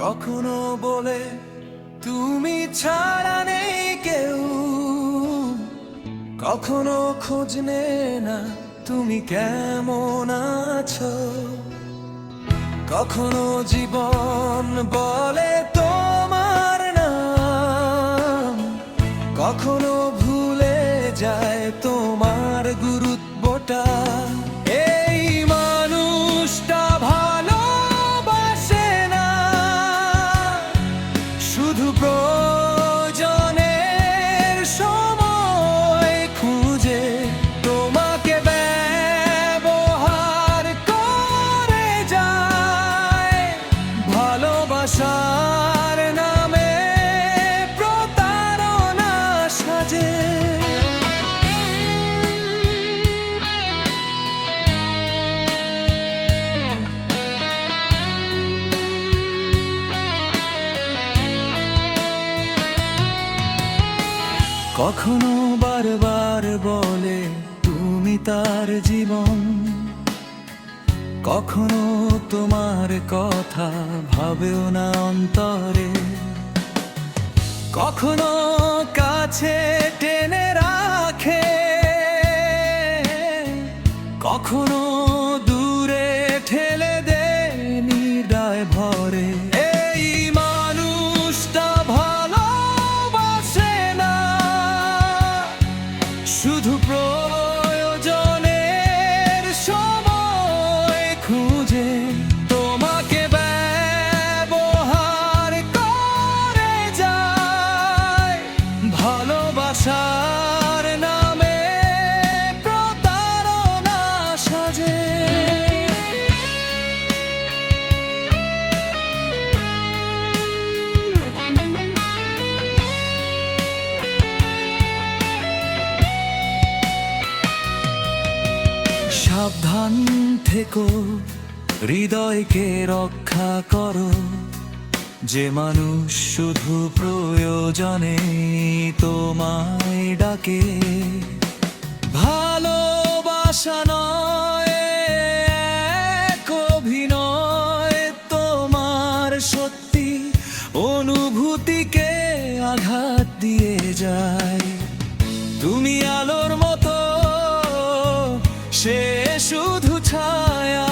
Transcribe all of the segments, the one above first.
কখনো বলে তুমি ছাড়া নেই কেউ, কখনো খোঁজ নে না তুমি কেমন আছো। কখনো জীবন বলে তোমার নাম, কখনো ভুলে যায় তোমার গুরুত্বটা। এই মানুষটা ভালোবাসে না, শুধু প্রয়োজনের সময় খুঁজে তোমাকে ব্যবহার করে যায়। ভালোবাসার নামে প্রতারণা সাজে। কখনো বারবার বলে তুমি তার জীবন, কখনো তোমার কথা ভাবেও না অন্তরে। কখনো কাছে টেনে রাখে, কখনো দূরে ঠেলে দেয় নির্দয় ভরে। এই মানুষটা ভালোবাসে না, শুধু প্রয়োজনের সময় খুঁজে তোমাকে ব্যবহার করে যায়। ভালোবাসার নামে প্রতারণা সাজে। সাবধান থেকো, হৃদয়কে রক্ষা করো। যে মানুষ শুধু প্রয়োজনে তোমায় ডাকে, ভালোবাসা নয় এক অভিনয়। তোমার সত্যি অনুভূতিকে আঘাত দিয়ে যায়। তুমি আলোর মতো, সে শুধু ছায়া।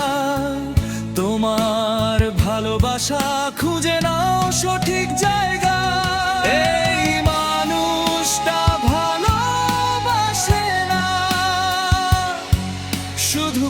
তোমার ভালোবাসা খুঁজে নাও সঠিক জায়গা। এই মানুষটা ভালোবাসে না, শুধু